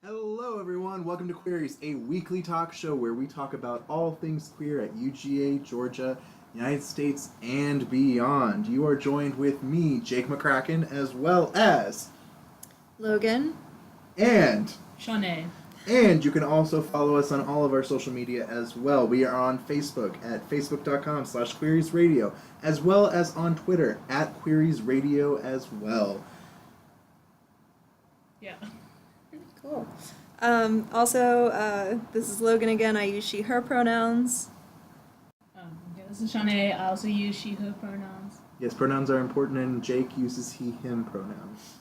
Hello, everyone. Welcome to Queeries, a weekly talk show where we talk about all things queer at UGA, Georgia, United States, and beyond. You are joined with me, Jake McCracken, as well as Logan. and Shawnee. and you can also follow us on all of our social media as well. We are on Facebook at facebook.com/queriesradio, as well as on Twitter at queriesradio as well. Yeah. Cool. This is Logan again. I use she, her pronouns. This is Shawnee. I also use she, her pronouns. Yes, pronouns are important, and Jake uses he, him pronouns.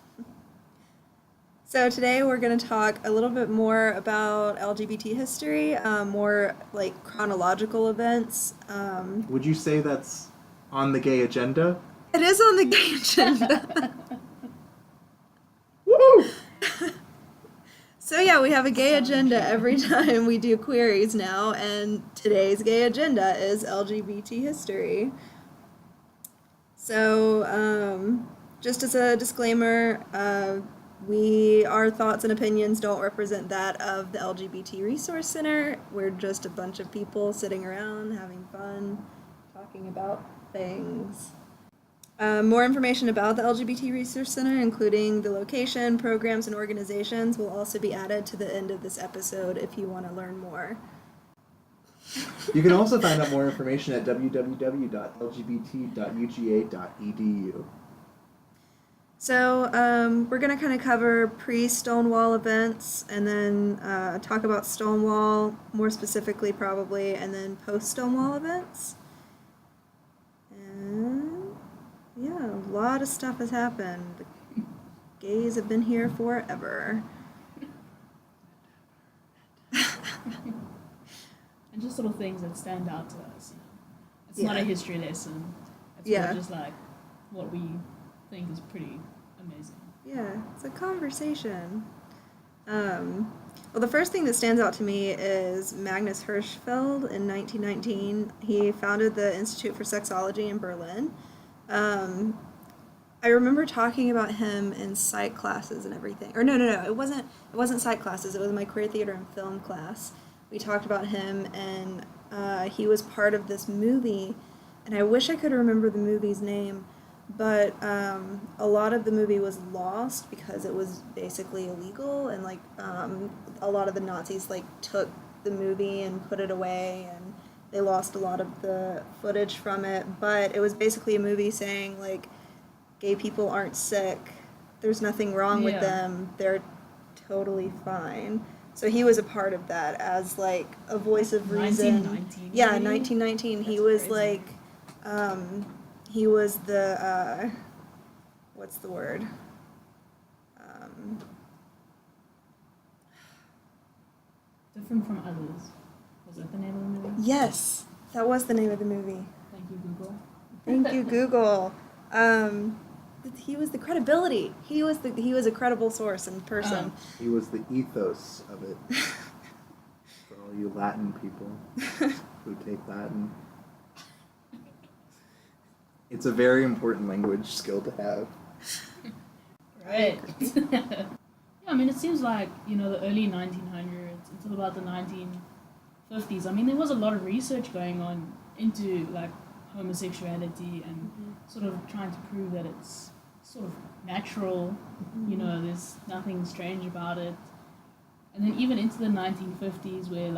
So today we're going to talk a little bit more about LGBT history, more like chronological events. Would you say that's on the gay agenda? It is on the gay agenda. Woo! So yeah, we have a gay agenda every time we do queries now, and today's gay agenda is LGBT history. So, just as a disclaimer, our thoughts and opinions don't represent that of the LGBT Resource Center. We're just a bunch of people sitting around having fun, talking about things. More information about the LGBT Resource Center, including the location, programs, and organizations, will also be added to the end of this episode if you want to learn more. You can also find out more information at www.lgbt.uga.edu. So, we're going to kind of cover pre-Stonewall events, and then talk about Stonewall, more specifically probably, and then post-Stonewall events. And yeah, a lot of stuff has happened. The gays have been here forever. And just little things that stand out to us. It's Yeah. not a history lesson. It's Yeah. more just like what we think is pretty amazing. Yeah, it's a conversation. Well, the first thing that stands out to me is Magnus Hirschfeld in 1919. He founded the Institute for Sexology in Berlin. I remember talking about him in psych classes and everything. Or no, it wasn't psych classes. It was my queer theater and film class. We talked about him, and he was part of this movie, and I wish I could remember the movie's name, but a lot of the movie was lost because it was basically illegal, and a lot of the Nazis took the movie and put it away, and they lost a lot of the footage from it. But it was basically a movie saying gay people aren't sick, there's nothing wrong with them, they're totally fine. So he was a part of that as a voice of reason. 1919. Yeah, maybe? 1919. That's He was crazy. he was the what's the word? Different from others. Was that the name of the movie? Yes, that was the name of the movie. Thank you, Google. Thank you, Google. He was the credibility. He was a credible source in person. He was the ethos of it. For all you Latin people who take Latin. It's a very important language skill to have. Right. Yeah, I mean, it seems like, the early 1900s until about the 1950s. I mean, there was a lot of research going on into, homosexuality and sort of trying to prove that it's sort of natural, there's nothing strange about it. And then even into the 1950s where,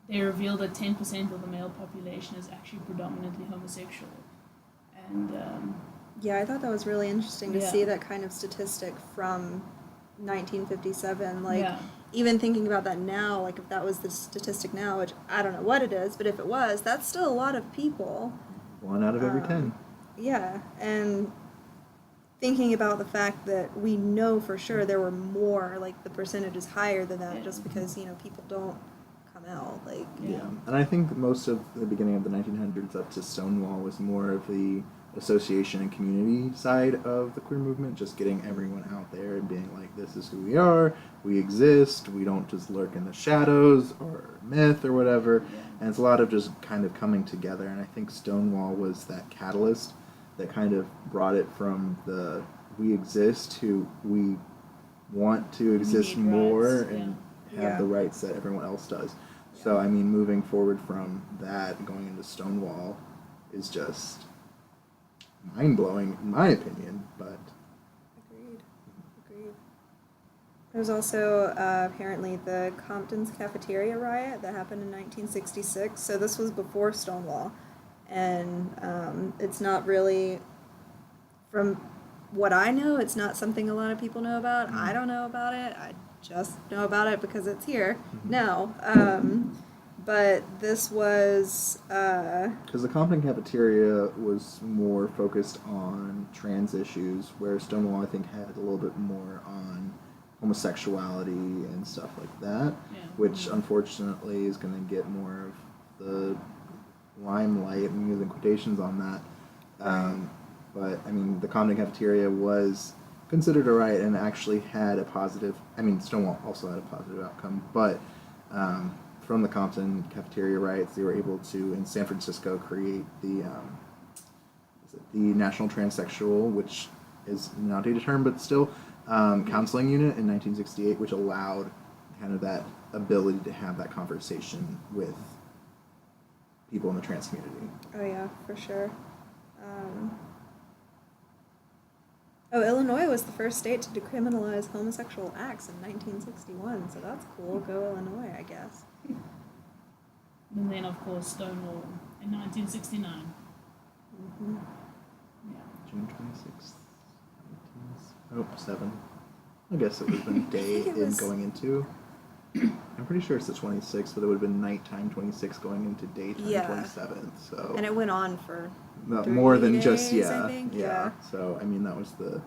they revealed that 10% of the male population is actually predominantly homosexual. And, Yeah, I thought that was really interesting to Yeah. see that kind of statistic from 1957. Yeah. Even thinking about that now, if that was the statistic now, which I don't know what it is, but if it was, that's still a lot of people. 1 out of every 10. Yeah, and thinking about the fact that we know for sure there were more, the percentage is higher than that, Yeah. just because, people don't come out. Yeah. And I think most of the beginning of the 1900s up to Stonewall was more of the association and community side of the queer movement, just getting everyone out there and being like, this is who we are, we exist, we don't just lurk in the shadows or myth or whatever. Yeah. And it's a lot of just kind of coming together, and I think Stonewall was that catalyst that kind of brought it from the we exist to we want to exist need more rights, and have Yeah. the rights that everyone else does. Yeah. So I mean, moving forward from that, going into Stonewall, is just mind blowing in my opinion. But Agreed. Agreed. There's also apparently the Compton's cafeteria riot that happened in 1966. So this was before Stonewall, and it's not really, from what I know, it's not something a lot of people know about. I don't know about it. I just know about it because it's here Mhm. now. But this was because the Compton cafeteria was more focused on trans issues, where Stonewall I think had a little bit more on homosexuality and stuff like that, Yeah. which unfortunately is going to get more of the limelight, and using quotations on that. But I mean, the Compton cafeteria was considered a riot and actually had a positive. I mean, Stonewall also had a positive outcome, but from the Compton cafeteria riots, they were able to in San Francisco create the National Transsexual, which is an outdated term, but still counseling unit in 1968, which allowed kind of that ability to have that conversation with people in the trans community. Oh yeah, for sure. Illinois was the first state to decriminalize homosexual acts in 1961, so that's cool. Go Illinois, I guess. And then, of course, Stonewall in 1969. Mm-hmm. Yeah. June 26th. 7. I guess it would have been day think it in was- going into. I'm pretty sure it's the 26th, but it would have been nighttime 26th going into daytime Yeah. 27th. So And it went on for no, 3 more than just days, yeah, I think. yeah. Yeah. So I mean, that was the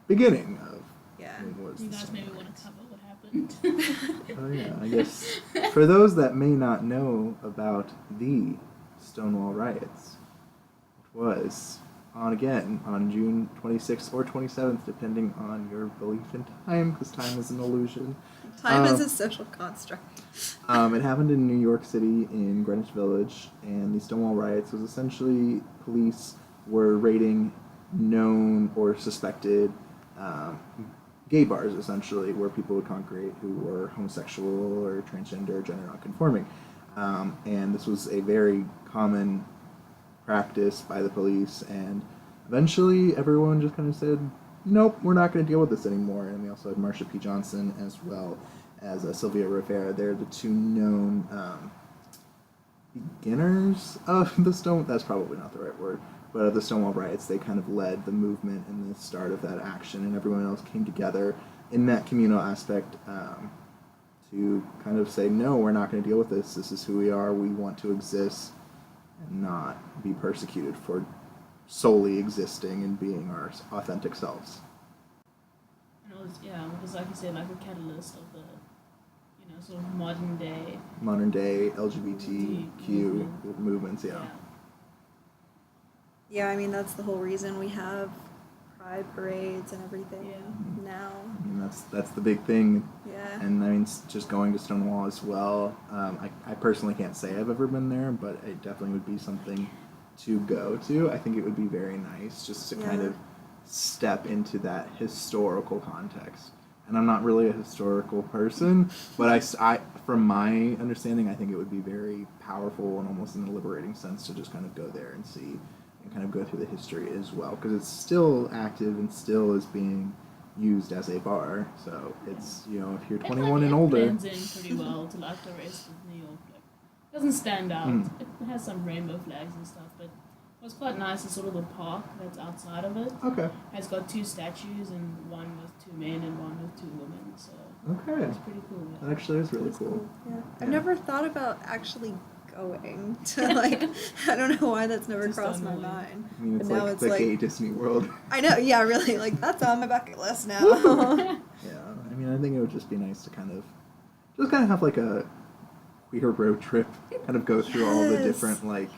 beginning of Yeah. what was You the guys maybe Stonewall want to riots. cover what happened. Oh yeah, I guess for those that may not know about the Stonewall riots, it was on June 26th or 27th, depending on your belief in time, because time is an illusion. Time is a social construct. It happened in New York City in Greenwich Village, and the Stonewall riots was essentially police were raiding known or suspected gay bars, essentially, where people would congregate who were homosexual or transgender or gender nonconforming. And this was a very common practice by the police, and eventually everyone just kind of said, nope, we're not going to deal with this anymore. And we also had Marsha P. Johnson as well as Sylvia Rivera. They're the two known beginners of the that's probably not the right word, but of the Stonewall riots. They kind of led the movement and the start of that action, and everyone else came together in that communal aspect to kind of say, no, we're not going to deal with this. This is who we are. We want to exist and not be persecuted for solely existing and being our authentic selves. And it was like you said, like a catalyst of the, sort of modern day LGBTQ movements, yeah. Yeah, I mean, that's the whole reason we have pride parades and everything now. I mean, that's the big thing. Yeah. And I mean, just going to Stonewall as well. I personally can't say I've ever been there, but it definitely would be something to go to. I think it would be very nice just to kind of step into that historical context. And I'm not really a historical person, but I, from my understanding, I think it would be very powerful and almost in a liberating sense to just kind of go there and see and kind of go through the history as well, because it's still active and still is being used as a bar. So it's, if you're 21 and older. It blends in pretty well to like the rest of New York. Like, it doesn't stand out. It has some rainbow flags and stuff, but what's quite nice is sort of the park that's outside of it. Okay. Has got 2 statues, and one with 2 men and one with 2 women. So Okay. it's pretty cool. Yeah. That actually is really That's cool. Yeah. Yeah. I've never thought about actually going to, I don't know why that's never Just crossed my don't know. mind. I mean, it's But now like it's the like- gay Disney World. I know, yeah, really, that's on my bucket list now. Yeah, I mean, I think it would just be nice to kind of have like a queer road trip, kind of go through all the Yes. different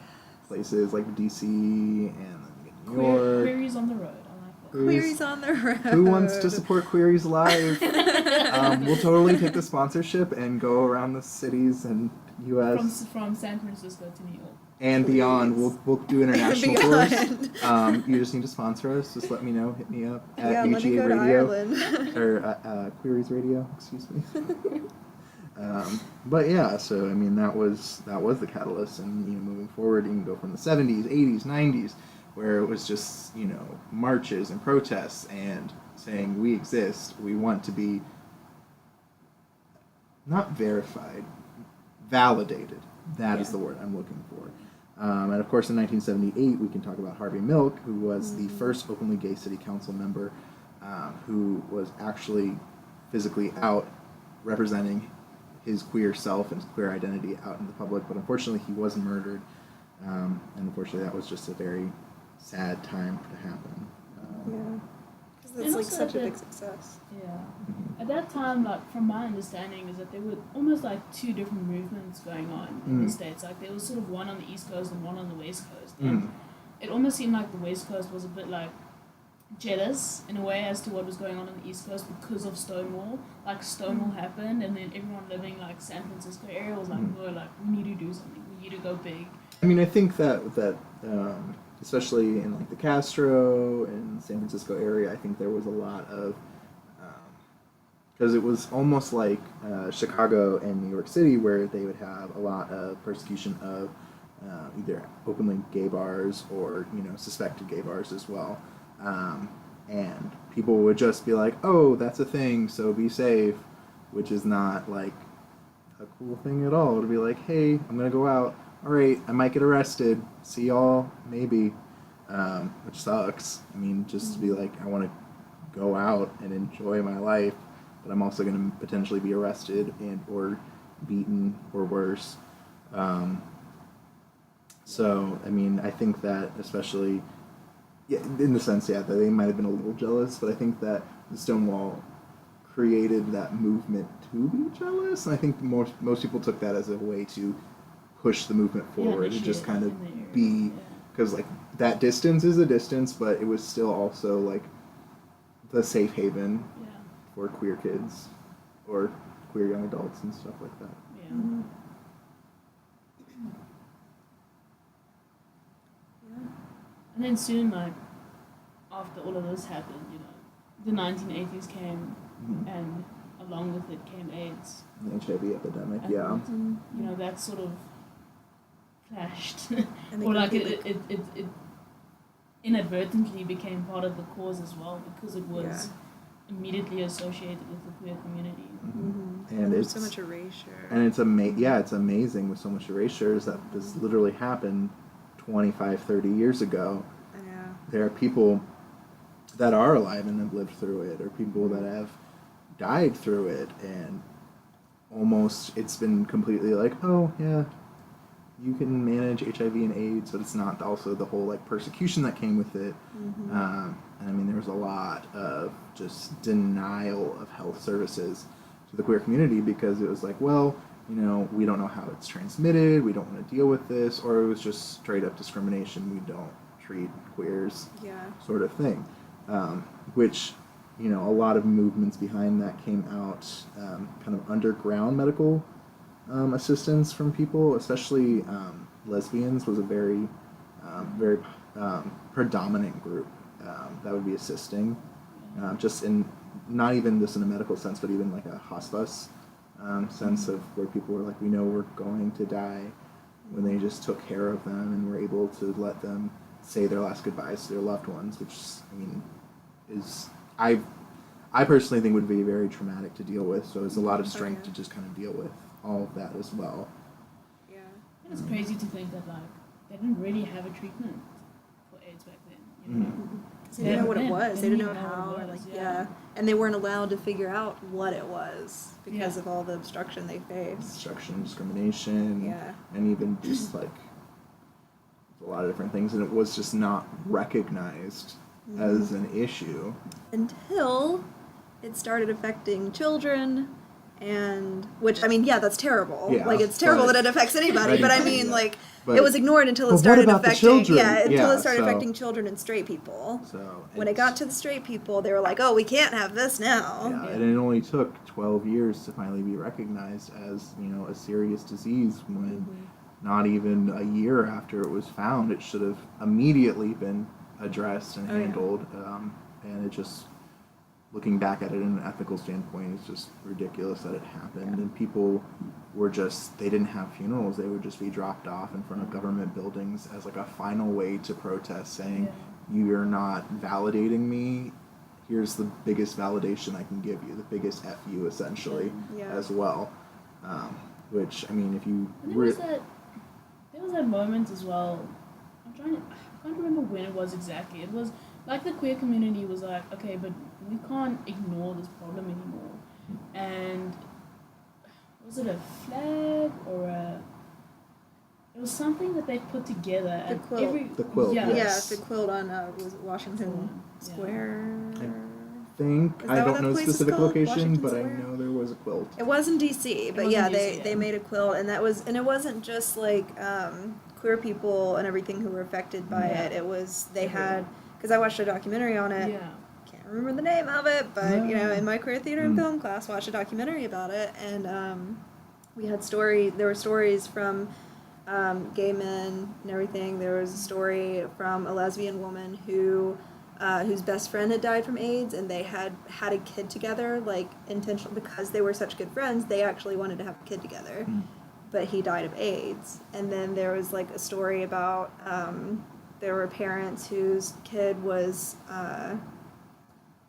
places like DC and then New York. Queries on the road. I like that. Queries on the road. Who wants to support Queries Live? We'll totally take the sponsorship and go around the cities and U.S. From San Francisco to New York. and beyond. Please. We'll do international tours. Beyond. You just need to sponsor us. Just let me know. Hit me up at Yeah, let me UGA go to Radio Ireland. or Queeries Radio. Excuse me. But yeah, so I mean that was the catalyst, and moving forward, you can go from the 70s, 80s, 90s, where it was just marches and protests and saying we exist, we want to be not verified, validated. That is the word I'm looking for. And of course, in 1978, we can talk about Harvey Milk, who was the first openly gay city council member, who was actually physically out representing his queer self and his queer identity out in the public. But unfortunately, he was murdered, and unfortunately, that was just a very sad time to happen. Yeah. Because And it's like also such a the- big success. Yeah. At that time, like from my understanding, is that there were almost like two different movements going on in the States. Like there was sort of one on the East Coast and one on the West Coast. And it almost seemed like the West Coast was a bit like jealous in a way as to what was going on the East Coast because of Stonewall. Like Stonewall happened, and then everyone living like San Francisco area was like, no, like we need to do something. We need to go big. I mean, I think that especially in like the Castro and San Francisco area, I think there was a lot of because it was almost like Chicago and New York City, where they would have a lot of persecution of either openly gay bars or suspected gay bars as well, and people would just be like, "Oh, that's a thing, so be safe," which is not like a cool thing at all. To be like, "Hey, I'm gonna go out. All right, I might get arrested. See y'all, maybe," which sucks. I mean, just to be like, I want to go out and enjoy my life, but I'm also going to potentially be arrested and or beaten or worse. So, I mean, I think that especially, in the sense, that they might have been a little jealous, but I think that the Stonewall created that movement to be jealous, and I think most people took that as a way to push the movement forward and just kind of be, because like that distance is a distance, but it was still also like the safe haven for queer kids or queer young adults and stuff like that. Yeah. Mm-hmm. And then soon, like after all of this happened, the 1980s came, and along with it came AIDS. The HIV epidemic, And, yeah. That sort of clashed, And they or like completely- it inadvertently became part of the cause as well, because it was immediately associated with the queer community. And there's it's so much erasure. And it's it's amazing with so much erasure is that this literally happened 25, 30 years ago. I know. There are people that are alive and have lived through it, or people that have died through it, and almost it's been completely like, oh yeah, you can manage HIV and AIDS, but it's not also the whole like persecution that came with it. And I mean, there was a lot of just denial of health services to the queer community because it was like, well, we don't know how it's transmitted, we don't want to deal with this, or it was just straight up discrimination, we don't treat queers, sort of thing. Which, a lot of movements behind that came out, kind of underground medical assistance from people, especially lesbians was a very predominant group that would be assisting, just in not even just in a medical sense, but even like a hospice sense of where people were like, we know we're going to die, when they just took care of them and were able to let them say their last goodbyes to their loved ones, which I mean is I personally think would be very traumatic to deal with. So it's a lot of strength to just kind of deal with all of that as well. Yeah. It's crazy to think that like they didn't really have a treatment for AIDS back then. Because they didn't know what it was. They didn't know even how. what Or it like was, and they weren't allowed to figure out what it was because Yeah. of all the obstruction they faced. Obstruction, discrimination, Yeah. and even just like a lot of different things, and it was just not recognized as an issue Until it started affecting children, and which I mean, that's terrible. Yeah, like it's terrible but- that it affects anybody. But I mean, yeah. like But- it was ignored until but it what started about the affecting. children? Until Yeah, it started so- affecting children and straight people. So When it got to the straight people, they were like, "Oh, we can't have this now." yeah, and it only took 12 years to finally be recognized as a serious disease when not even a year after it was found. It should have immediately been addressed and Oh, yeah. handled. And it just, looking back at it in an ethical standpoint, it's just ridiculous that it happened. Yeah. And people were just, they didn't have funerals. They would just be dropped off in front of government buildings as like a final way to protest, saying, you're not validating me. Here's the biggest validation I can give you, the biggest FU essentially, Yeah. as well. Which, I mean, if you And there was that moment as well. I can't remember when it was exactly. It was like the queer community was like, okay, but we can't ignore this problem anymore. And was it a flag or it was something that they put together. The quilt. The quilt, Yeah. yes. Yeah, the quilt on was it Washington Yeah. Square. I think, Is I that what don't the know the place is specific called? location, Washington but I Square? know there was a quilt. It was in DC, but was yeah, in DC, they yeah. made a quilt, and it wasn't just like queer people and everything who were affected by Yeah. it. It was they had, because I watched a documentary on it. Yeah. Can't remember the name of it, but you know, in my queer theater and Mm. film class, watched a documentary about it, and we had there were stories from gay men and everything. There was a story from a lesbian woman whose best friend had died from AIDS, and they had a kid together, like intentional, because they were such good friends. They actually wanted to have a kid together, but he died of AIDS. And then there was like a story about there were parents whose kid was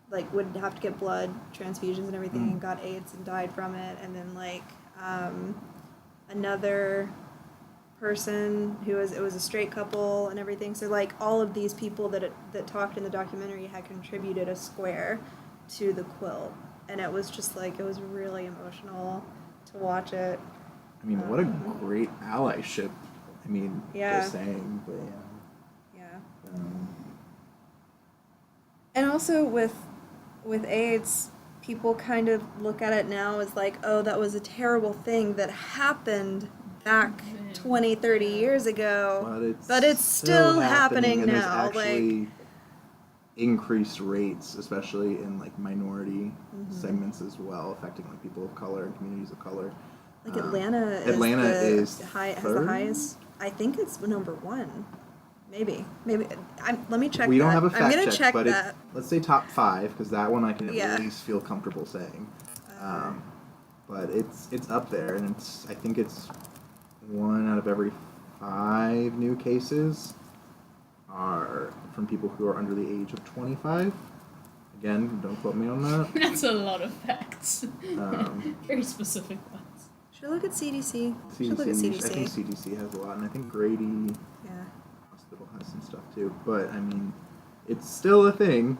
like would have to get blood transfusions and everything, and got AIDS and died from it. And then like another person it was a straight couple and everything. So like all of these people that talked in the documentary had contributed a square to the quilt, and it was just like, it was really emotional to watch it. I mean, what a great allyship. I mean, Yeah. just saying, but Yeah. um, And also with AIDS, people kind of look at it now as like, oh, that was a terrible thing that happened back 20, 30 years ago. But it's still happening and there's now. actually increased rates, especially in like minority segments as well, affecting like people of color and communities of color. Like Atlanta is has the third? highest. I think it's number one. Maybe. Let me check. We don't that. have a fact I'm gonna check but that. let's say top 5, because that one I can Yeah. at least feel comfortable saying. But it's up there, and I think it's 1 out of every 5 new cases are from people who are under the age of 25. Again, don't quote me on that. That's a lot of facts. Very specific ones. Should I look at CDC? CDC, Should look at CDC. I think CDC has a lot, and I think Grady Yeah. Hospital has some stuff too. But I mean, it's still a thing,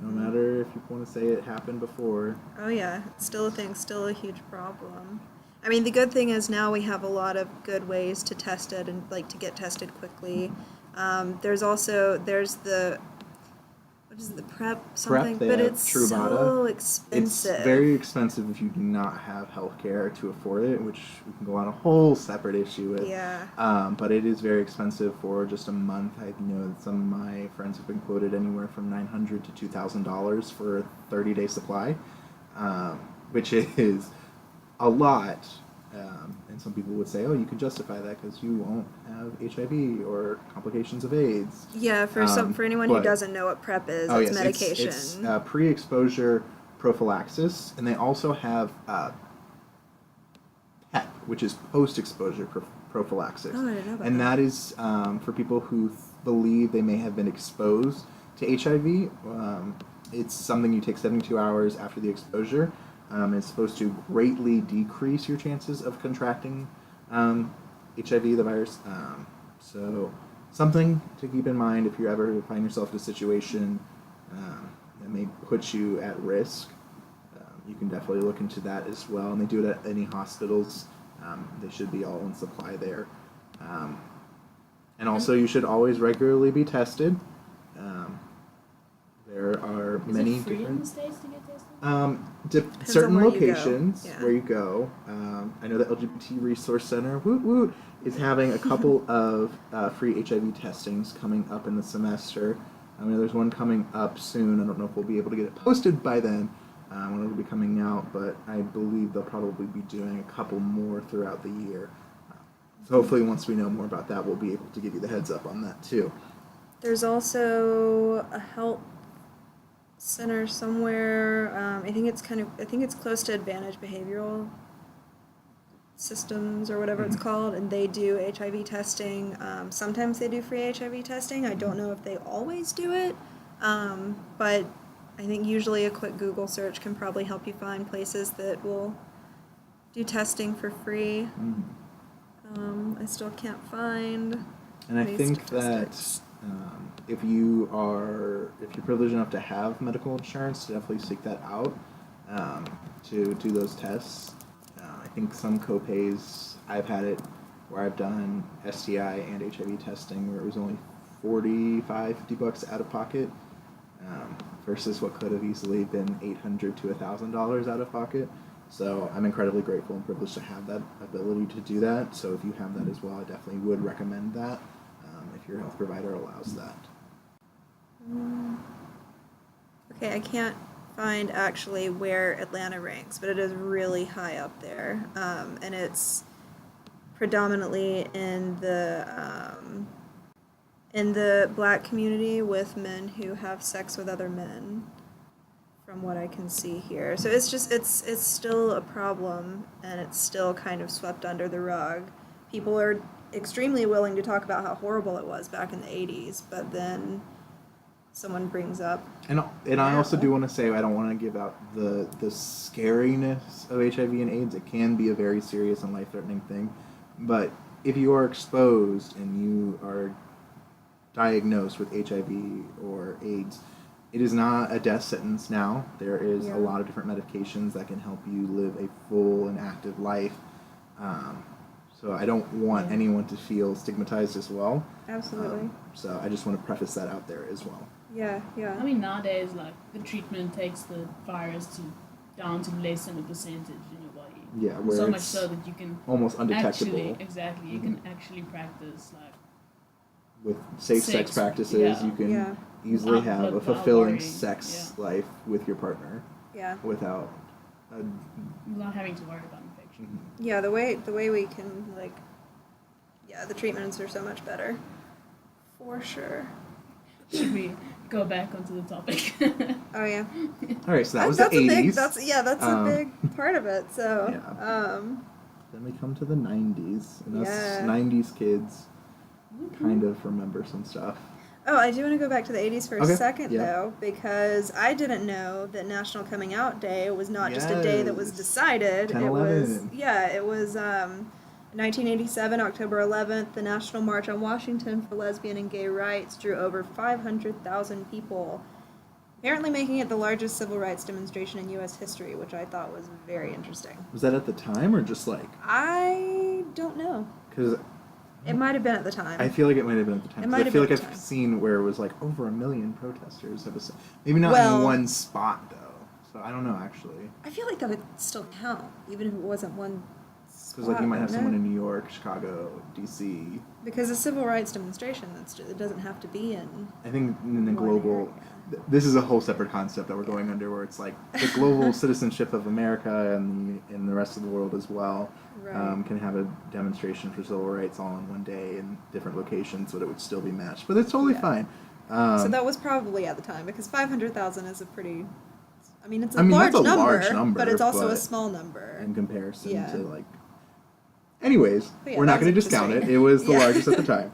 no matter if you want to say it happened before. Oh yeah, it's still a thing, still a huge problem. I mean, the good thing is now we have a lot of good ways to test it and like to get tested quickly. There's the what is it, the PrEP something, they but have it's Truvada. so expensive. It's very expensive if you do not have health care to afford it, which we can go on a whole separate issue with. Yeah. But it is very expensive for just a month. I know that some of my friends have been quoted anywhere from $900 to $2,000 for a 30-day supply, which is a lot. And some people would say, oh, you can justify that because you won't have HIV or complications of AIDS. Yeah, for anyone who doesn't know what PrEP is, it's medication. It's pre-exposure prophylaxis, and they also have PEP, which is post-exposure prophylaxis. Oh, I didn't know about and that. that is for people who believe they may have been exposed to HIV. It's something you take 72 hours after the exposure. It's supposed to greatly decrease your chances of contracting HIV, the virus. So something to keep in mind if you ever find yourself in a situation that may put you at risk. You can definitely look into that as well. And they do it at any hospitals. They should be all in supply there. And also, you should always regularly be tested. There are many Is it free in different... the States to get tested? Certain on where you go. locations Yeah. where you go. I know the LGBT Resource Center, woot woot, is having a couple of free HIV testings coming up in the semester. I mean, there's one coming up soon. I don't know if we'll be able to get it posted by then when it'll be coming out, but I believe they'll probably be doing a couple more throughout the year. So hopefully once we know more about that, we'll be able to give you the heads up on that too. There's also a help center somewhere. I think it's close to Advantage Behavioral Systems or whatever it's Mhm. called, and they do HIV testing. Sometimes they do free HIV testing. I don't know if they always do it, but I think usually a quick Google search can probably help you find places that will do testing for free. I still can't find And I any think statistics. that if you're privileged enough to have medical insurance, definitely seek that out to do those tests. I think some copays, I've had it where I've done STI and HIV testing where it was only $45-50 out of pocket versus what could have easily been $800 to $1,000 out of pocket. So I'm incredibly grateful and privileged to have that ability to do that. So if you have that as well, I definitely would recommend that if your health provider allows that. Okay, I can't find actually where Atlanta ranks, but it is really high up there, and it's predominantly in the Black community with men who have sex with other men, from what I can see here. So it's still a problem, and it's still kind of swept under the rug. People are extremely willing to talk about how horrible it was back in the 80s, but then someone brings up. And I also now. do want to say I don't want to give out the scariness of HIV and AIDS. It can be a very serious and life-threatening thing, but if you are exposed and you are diagnosed with HIV or AIDS, it is not a death sentence now. There is Yeah. a lot of different medications that can help you live a full and active life. So I don't want anyone to feel stigmatized as well. Absolutely. So I just want to preface that out there as well. Yeah. I mean, nowadays, like, the treatment takes the virus down to less than a percentage in your body. Yeah, where So much it's so that you can almost undetectable. you can actually practice, like, With safe sex practices, yeah. you can Yeah. easily Without- have a without fulfilling worrying, sex yeah. life with your partner Yeah. without without having to worry about infection. Yeah, the way we can, like, the treatments are so much better. For sure. Should we go back onto the topic? Oh yeah. All right, so that was the that's a big 80s. that's a big part of it. So Yeah. Then we come to the 90s, and us Yeah. 90s kids kind of remember some stuff. Oh, I do want to go back to the 80s for a Okay, second, yeah. though, because I didn't know that National Coming Out Day was not just a day that was Yes. decided. 10/11. It was 1987, October 11th, the National March on Washington for Lesbian and Gay Rights drew over 500,000 people, apparently making it the largest civil rights demonstration in U.S. history, which I thought was very interesting. Was that at the time or just like? I don't know. Because It might have been at the time. I feel like it might have been at the time. It 'Cause might I have feel been like at the I've time. seen where it was like over 1 million protesters have maybe not in Well- one spot though. So I don't know actually. I feel like that would still count, even if it wasn't one Because like you might have wouldn't someone it? in New York, Chicago, D.C. Because a civil rights demonstration, it doesn't have to be in. I think in the One global, area. this is a whole separate concept that we're going under, where it's like the global citizenship of America and the rest of the world as well Right. can have a demonstration for civil rights all in one day in different locations, but it would still be matched. But it's totally Yeah. fine. So that was probably at the time, because 500,000 is a pretty. I mean, it's a, I mean, large, that's a number, large number, but it's also a but small number. in comparison Yeah. to like. Anyways, But yeah, we're that not was going to discount it. interesting. It was the Yeah. largest at the time,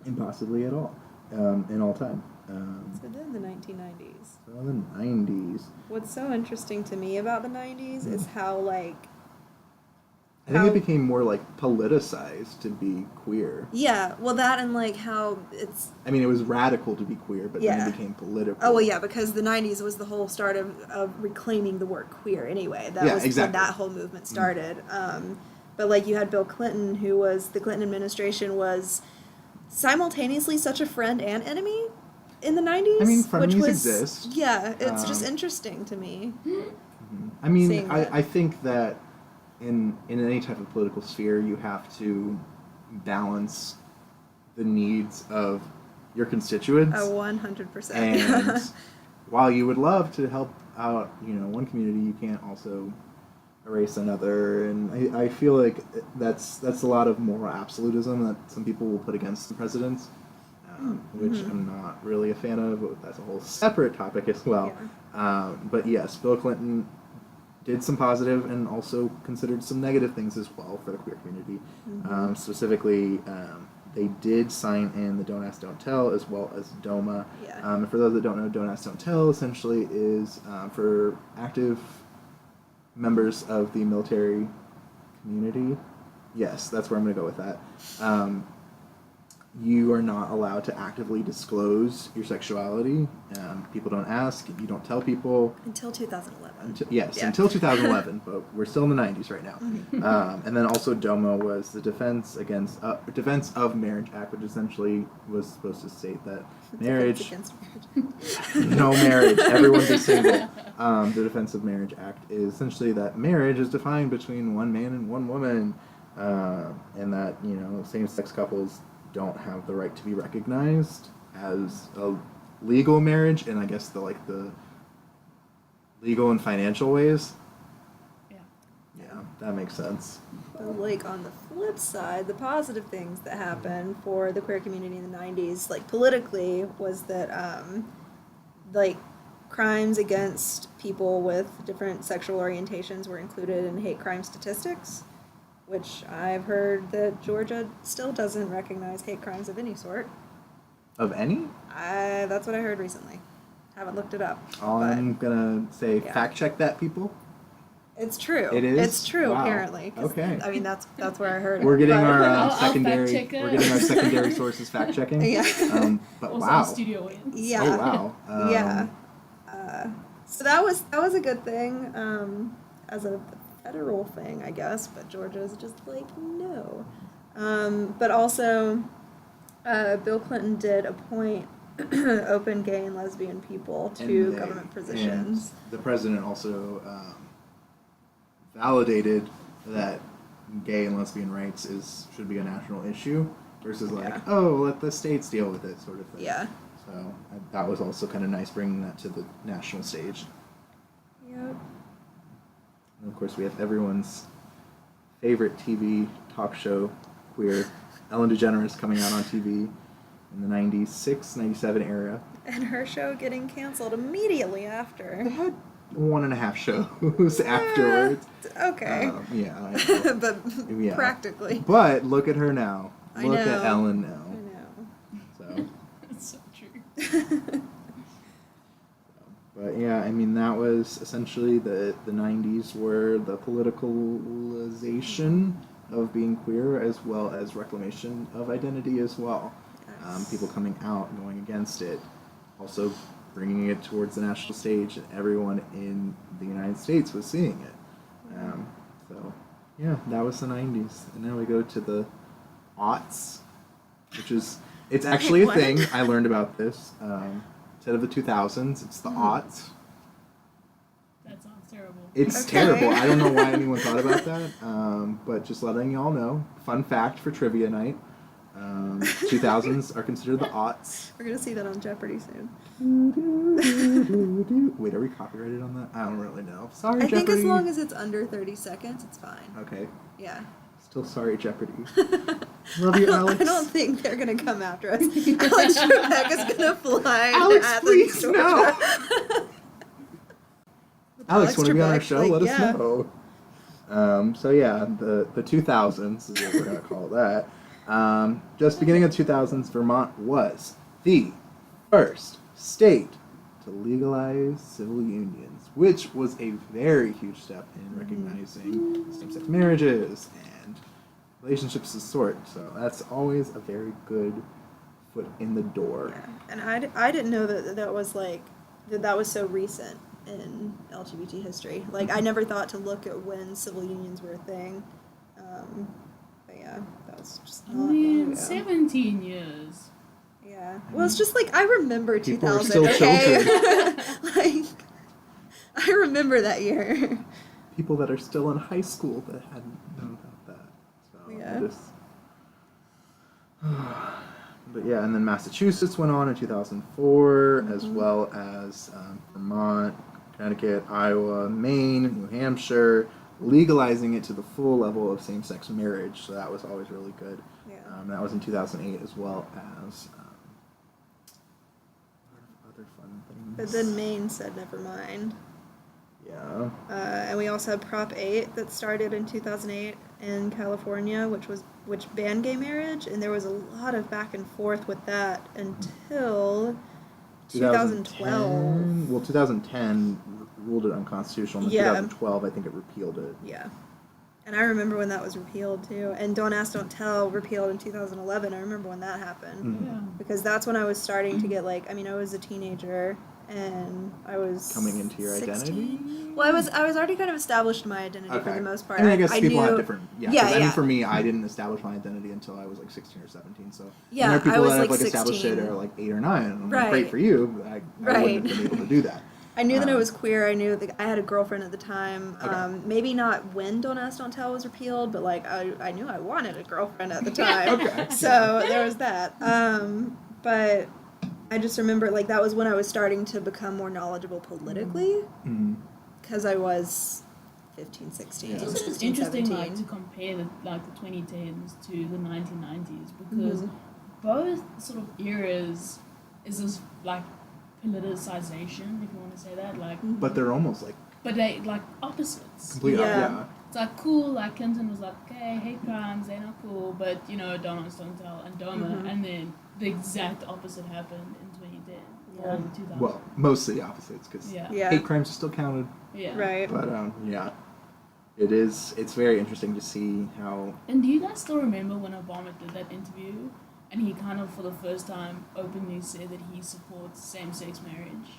and possibly at all in all time. So then the 1990s. So the 90s. What's so interesting to me about the 90s is how, like, I think How- it became more like politicized to be queer. yeah, well, that and, like, how it's. I mean, it was radical to be queer, but then Yeah. it became political. Oh, well, yeah, because the 90s was the whole start of reclaiming the word queer anyway. That Yeah, was exactly. when that whole movement started. But, like, you had Bill Clinton, the Clinton administration was simultaneously such a friend and enemy in the 90s. I mean, which frenemies was, exist. Yeah, it's just Um, interesting to me. I mean, seeing that. I think that in any type of political sphere, you have to balance the needs of your constituents. Oh, 100%. And while you would love to help out, one community, you can't also erase another, and I feel like that's a lot of moral absolutism that some people will put against the presidents, which I'm not really a fan of. But that's a whole separate topic as well. Yeah. But yes, Bill Clinton did some positive and also considered some negative things as well for the queer community. Specifically, they did sign in the Don't Ask, Don't Tell as well as DOMA. Yeah. And for those that don't know, Don't Ask, Don't Tell essentially is for active members of the military community. Yes, that's where I'm going to go with that. You are not allowed to actively disclose your sexuality. People don't ask. You don't tell people. Until 2011. Until 2011, but we're still in the 90s right now. And then also DOMA was the Defense of Marriage Act, which essentially was supposed to state that marriage, Defense against marriage. no marriage, everyone be single. The Defense of Marriage Act is essentially that marriage is defined between one man and one woman, and that same-sex couples don't have the right to be recognized as a legal marriage, and I guess the legal and financial ways. Yeah, that makes sense. But like on the flip side, the positive things that happened for the queer community in the 90s, like politically, was that like crimes against people with different sexual orientations were included in hate crime statistics, which I've heard that Georgia still doesn't recognize hate crimes of any sort. Of any? That's what I heard recently. Haven't looked it up. All but I'm gonna say, yeah. Fact check that, people. It's true. It is? It's true, Wow. apparently. 'Cause, Okay. I mean, that's where I heard We're it. getting but- our I'll fact secondary. check it. We're getting our secondary sources fact checking. Yeah. But Also wow. studio audience. Yeah. Oh wow. Yeah. So that was a good thing as a federal thing, I guess. But Georgia's just like no. But also, Bill Clinton did appoint open gay and lesbian people to government positions. And the president also validated that gay and lesbian rights should be a national issue versus like, Yeah. oh, let the states deal with it sort of thing. Yeah. So that was also kind of nice bringing that to the national stage. Yep. And of course, we have everyone's favorite TV talk show, queer, Ellen DeGeneres coming out on TV in the 96, 97 era. And her show getting canceled immediately after. They had 1.5 shows afterwards. Okay. Yeah. I know. But Yeah. practically. But look at her now. I Look know. at Ellen I now. know. So, It's so true. but yeah, I mean that was essentially the 90s were the politicalization of being queer as well as reclamation of identity as well. Yes. People coming out, going against it, also bringing it towards the national stage, and everyone in the United States was seeing it. So, yeah, that was the 90s. And now we go to the aughts, which is, it's actually a What? thing. I learned about this. Instead of the 2000s, it's the aughts. That sounds terrible. It's Okay. terrible. I don't know why anyone thought about that, but just letting y'all know. Fun fact for trivia night. 2000s are considered the aughts. We're gonna see that on Jeopardy soon. Wait, are we copyrighted on that? I don't really know. Sorry, I Jeopardy. think as long as it's under 30 seconds, it's fine. Okay. Yeah. Still sorry, Jeopardy. Love you, Alex. I don't think they're gonna come after us. Alex Trebek is gonna fly Alex, to Athens, please, Georgia. no. Alex, want to be on our Trebek, show? like, Let us yeah. know. So yeah, the 2000s is what we're gonna call that. Just beginning of 2000s, Vermont was the first state to legalize civil unions, which was a very huge step in recognizing same-sex marriages and relationships of sort. So that's always a very good foot in the door. Yeah. And I didn't know that was like that was so recent in LGBT history. Like I never thought to look at when civil unions were a thing. But yeah, that was just not Only long in ago. 17 years. Yeah. Well, it's just like I remember People are 2000. still Okay. Like I remember that year. People that are still in high school that hadn't known about that. So Yeah. But yeah, and then Massachusetts went on in 2004, as well as Vermont, Connecticut, Iowa, Maine, New Hampshire, legalizing it to the full level of same-sex marriage. So that was always really good. Yeah. That was in 2008, as well as other fun things. But then Maine said never mind. Yeah. And we also had Prop 8 that started in 2008 in California, which banned gay marriage, and there was a lot of back and forth with that until 2012. Well, 2010 ruled it unconstitutional, and in 2012, I think it repealed it. Yeah. And I remember when that was repealed, too. And Don't Ask, Don't Tell repealed in 2011. I remember when that happened. Mm-hmm. Yeah. Because that's when I was starting to get, I was a teenager, and I was Coming into your 16. identity? Well, I was already kind of established in my identity for the most part. I mean, I guess people knew, have different. Yeah. Yeah, 'Cause I mean, yeah. for me, I didn't establish my identity until I was 16 or 17. So Yeah, and there are people I was, that have 16. established it at 8 or 9. And I'm Right. great for you. But I wouldn't have been able to do that. I knew that I was queer. I knew that I had a girlfriend at the time. Okay. Maybe not when Don't Ask, Don't Tell was repealed, but I knew I wanted a girlfriend at the time. Okay. So there was that. But I just remember that was when I was starting to become more knowledgeable politically, because I was 15, 16. Yeah. It's 16, interesting 17. to compare the 2010s to the 1990s because both sort of eras is this politicization, if you want to say that, But they're almost but they opposites. completely. Yeah. Yeah. It's cool, Clinton was okay, hate crimes, they're not cool, but Don't Ask, Don't Tell and DOMA, and then the exact opposite happened in 2010 or in 2000. Well, mostly opposites, because yeah. hate crimes are still counted. Yeah. Right. But yeah, it's very interesting to see how. And do you guys still remember when Obama did that interview and he kind of for the first time openly said that he supports same-sex marriage?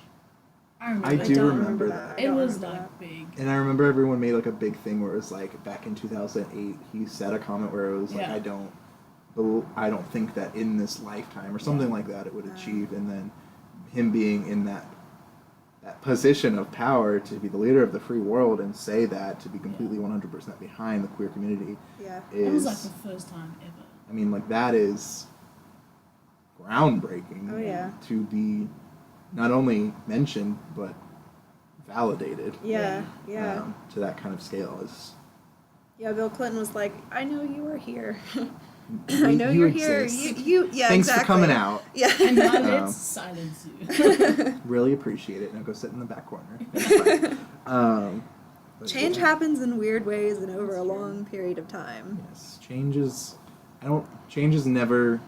I remember. I do don't remember that. It was remember that. big. And I remember everyone made a big thing where it was back in 2008, he said a comment where it was Yeah. I don't think that in this lifetime or something like that it would achieve, and then him being in that position of power to be the leader of the free world and say that, to be completely 100% behind the queer community It was is, the first time ever. I mean, that is groundbreaking. Oh, yeah. To be not only mentioned but validated. Yeah. To that kind of scale is. Yeah, Bill Clinton was like, I know you were here. I know you you're here. exist. Yeah, Thanks exactly. for coming out. Yeah. And now let's silence you. Really appreciate it. Now go sit in the back corner. It's fine. But Change yeah. happens in weird ways and over a long period of time. Yes, change is never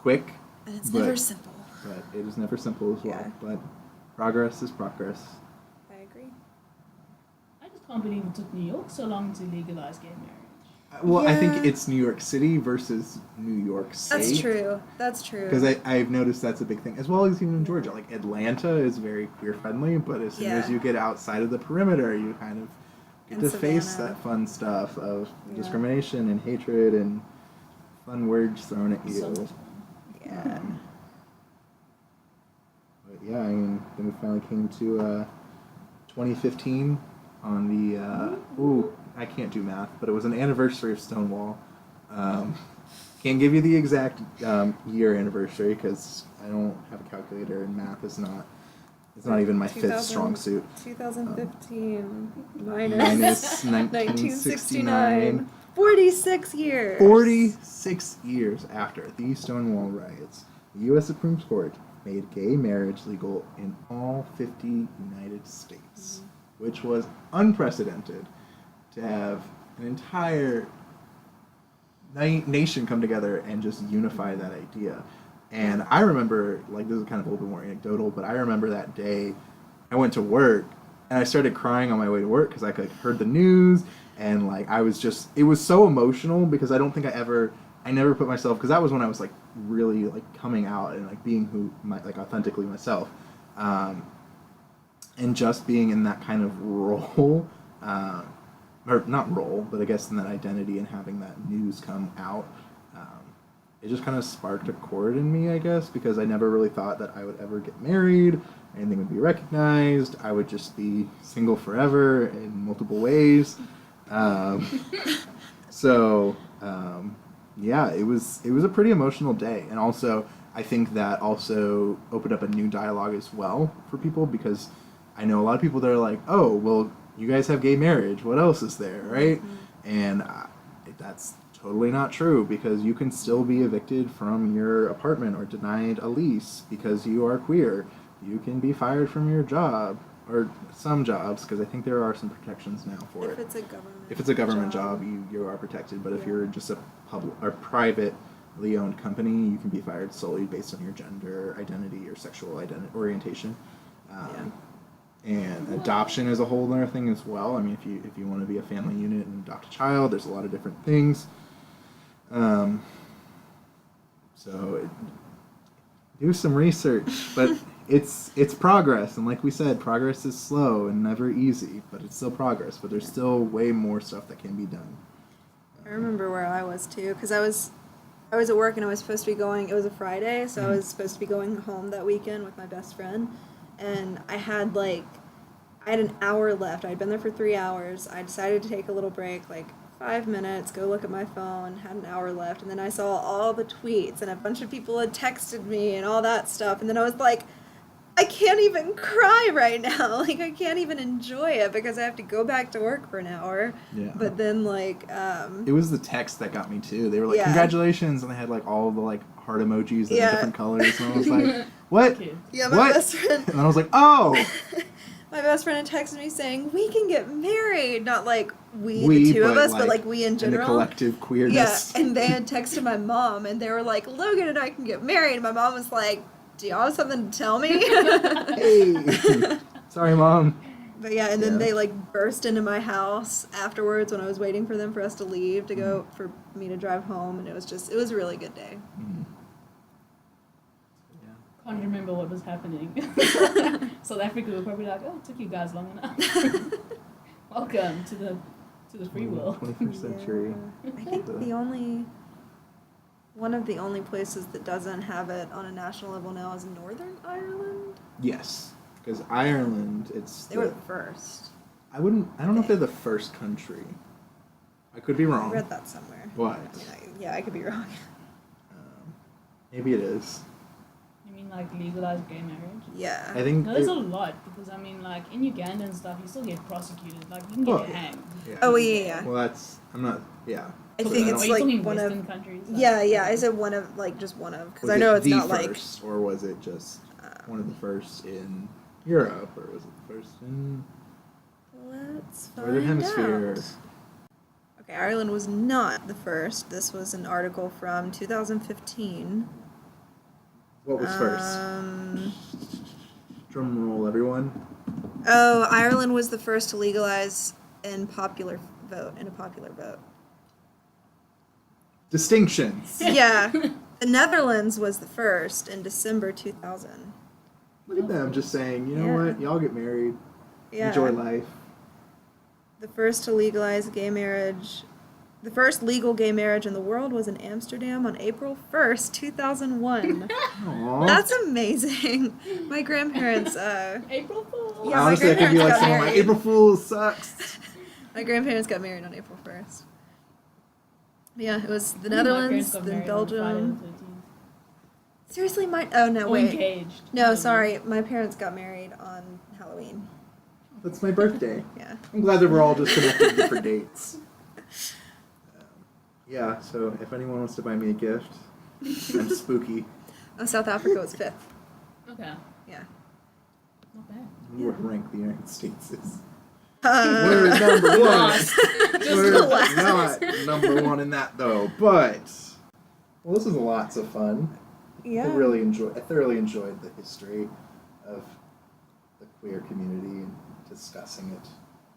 quick, And it's But- never simple. but it is never simple as well. Yeah. But progress is progress. I agree. I just can't believe it took New York so long to legalize gay marriage. Well, I Yeah. think it's New York City versus New York State. That's true. Because I've noticed that's a big thing, as well as even in Georgia. Atlanta is very queer friendly, but as soon as Yeah. you get outside of the perimeter, you kind of get And to face Savannah. that fun stuff of Yeah. discrimination and hatred and fun words thrown at you. So much fun. Yeah. But yeah, I mean, then we finally came to 2015 on the I can't do math, but it was an anniversary of Stonewall. Can't give you the exact year anniversary because I don't have a calculator, and math is not. It's not even my fifth strong suit. 2015 Minus 1969. 46 years. 46 years after the Stonewall riots, the U.S. Supreme Court made gay marriage legal in all 50 United States, which was unprecedented to have an entire nation come together and just unify that idea. And I remember, this is kind of a little bit more anecdotal, but I remember that day I went to work and I started crying on my way to work because I heard the news, and it was so emotional because I don't think I never put myself, because that was when I was really coming out and being authentically myself, and just being in that kind of role, or not role, but I guess in that identity and having that news come out, it just kind of sparked a chord in me, I guess, because I never really thought that I would ever get married, anything would be recognized, I would just be single forever in multiple ways. Yeah, it was a pretty emotional day, and also I think that also opened up a new dialogue as well for people, because I know a lot of people that are like, oh, well, you guys have gay marriage. What else is there, right? And that's totally not true, because you can still be evicted from your apartment or denied a lease because you are queer. You can be fired from your job, or some jobs, because I think there are some protections now for If it. it's a government. If it's a government job, you are protected. But if Yeah. you're just a public or privately owned company, you can be fired solely based on your gender identity or sexual orientation. And adoption is a whole other thing as well. I mean, if you want to be a family unit and adopt a child, there's a lot of different things. Do some research, but it's progress, and like we said, progress is slow and never easy, but it's still progress. But there's still way more stuff that can be done. I remember where I was too, because I was at work and I was supposed to be going. It was a Friday, so I was supposed to be going home that weekend with my best friend, and I had an hour left. I'd been there for 3 hours. I decided to take a little break, 5 minutes, go look at my phone, had an hour left, and then I saw all the tweets, and a bunch of people had texted me and all that stuff, and then I was like, I can't even cry right now. I can't even enjoy it because I have to go back to work for an hour. Yeah. But then, it was the text that got me too. They were like, Yeah. congratulations, and they had all the heart emojis that Yeah. are different colors, and I was like, what? Cute. yeah, my What? best friend, And I was like, oh, my best friend had texted me saying, we can get married. Not we We, the two of but, us, but we in in the general. collective Yeah, queerness. and they had texted my mom, and they were like, Logan and I can get married. And my mom was like, do y'all have something to tell me? Hey, sorry, Mom. But yeah, and then Yeah. they burst into my house afterwards when I was waiting for us to leave to go for me to drive home, and it was a really good day. Yeah. Can't remember what was happening. South Africa were probably like, oh, it took you guys long enough. Welcome to the free world. 21st century. Yeah. I think one of the only places that doesn't have it on a national level now is Northern Ireland. Yes, because Ireland, They were the first. I don't know if they're the first country. I could be I wrong. read that somewhere. But Yeah, I could be wrong. maybe it is. You mean legalized gay marriage? Yeah. I think No, there's a lot because in Uganda and stuff, you still get prosecuted. You can get Well, hanged. Yeah. Oh yeah. Well, I'm not. Yeah. I think Are it's you talking one Western of. countries? Yeah. I said one of just one of because Was I know it it's the not first, or was it just one of the first in Europe, or was it the first in Let's find Northern Hemisphere? out. Okay, Ireland was not the first. This was an article from 2015. What was first? Drum roll, everyone. Oh, Ireland was the first to legalize in a popular vote. Distinctions. Yeah. The Netherlands was the first in December 2000. Look at them just saying, you know Yeah. what, y'all get married, Yeah. enjoy life. The first to legalize gay marriage. The first legal gay marriage in the world was in Amsterdam on April 1st, 2001. Aww. That's amazing. My grandparents, April Fool. Yeah, my Honestly, that could be grandparents like got some of my married. April Fool's sucks. my grandparents got married on April 1st. Yeah, it was the My Netherlands, parents got then married on Friday Belgium. the 13th. Seriously, oh no, Or wait. engaged. No, sorry. My parents got married on Halloween. That's my birthday. Yeah. I'm glad that we're all just connected different dates. Yeah, so if anyone wants to buy me a gift, I'm spooky. Oh, South Africa was 5th. Okay. Yeah. Not bad. What rank the United States is. Uh, We're number one. Lost. We're last. not number one in that though. But well, this was lots of fun. yeah. I thoroughly enjoyed the history of the queer community and discussing it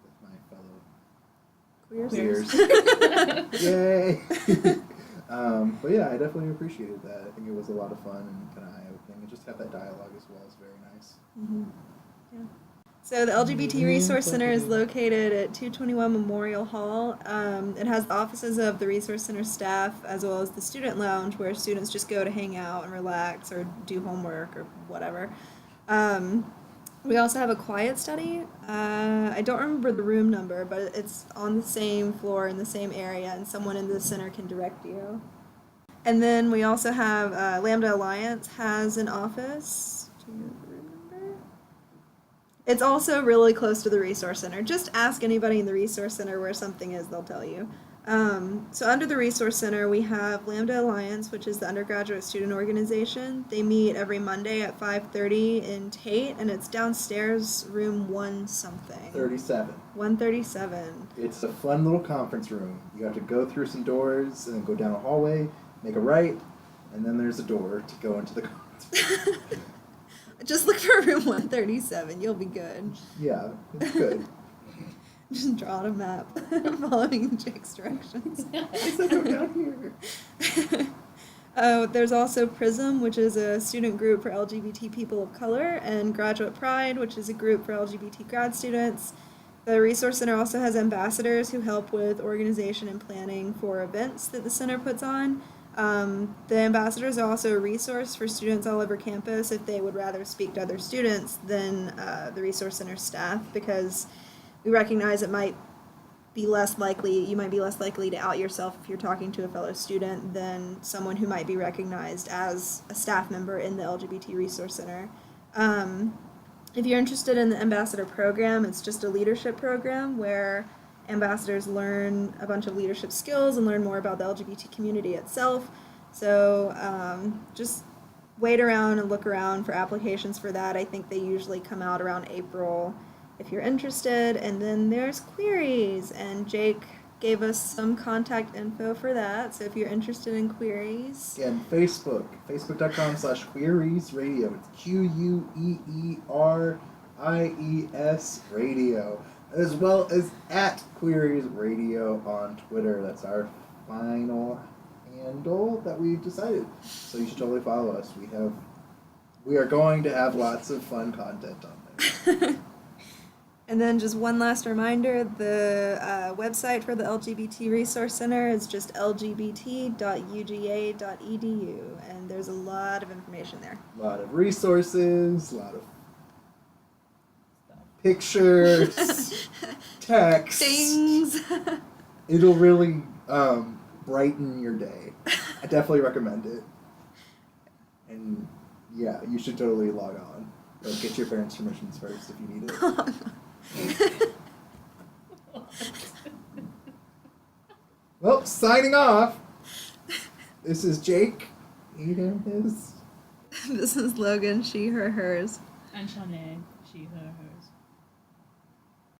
with my fellow Queers. queers. Yay! But yeah, I definitely appreciated that. I think it was a lot of fun and kind of eye-opening. And just have that dialogue as well is very nice. Mm-hmm. Yeah. So the LGBT Resource Center is located at 221 Memorial Hall. It has the offices of the Resource Center staff as well as the student lounge where students just go to hang out and relax or do homework or whatever. We also have a quiet study. I don't remember the room number, but it's on the same floor in the same area, and someone in the center can direct you. And then we also have Lambda Alliance has an office. Do you know the room number? It's also really close to the Resource Center. Just ask anybody in the Resource Center where something is, they'll tell you. So under the Resource Center, we have Lambda Alliance, which is the undergraduate student organization. They meet every Monday at 5:30 in Tate, and it's downstairs, room 1 something. 37. 137. It's a fun little conference room. You have to go through some doors and then go down a hallway, make a right, and then there's a door to go into the conference room. Just look for room 137. You'll be good. Yeah, it's good. Just draw on a map, following Jake's directions. It's like, go down here. There's also PRISM, which is a student group for LGBT people of color, and Graduate Pride, which is a group for LGBT grad students. The Resource Center also has ambassadors who help with organization and planning for events that the center puts on. The ambassadors are also a resource for students all over campus if they would rather speak to other students than the Resource Center staff, because we recognize it might be less likely, you might be less likely to out yourself if you're talking to a fellow student than someone who might be recognized as a staff member in the LGBT Resource Center. If you're interested in the ambassador program, it's just a leadership program where ambassadors learn a bunch of leadership skills and learn more about the LGBT community itself. So just wait around and look around for applications for that. I think they usually come out around April if you're interested. And then there's Queeries, and Jake gave us some contact info for that. So if you're interested in Queeries. Again, facebook.com/Queeries Radio. It's QUEERIES Radio. As well as at Queeries Radio on Twitter. That's our final handle that we've decided. So you should totally follow us. We are going to have lots of fun content on there. And then just one last reminder, the website for the LGBT Resource Center is just lgbt.uga.edu, and there's a lot of information there. A lot of resources, a lot of pictures, text. Things. It'll really brighten your day. I definitely recommend it. And yeah, you should totally log on. But get your parents' permissions first if you need it. Well, signing off. This is Jake. He, him, his. This is Logan, she, her, hers. And Shanae, she, her, hers.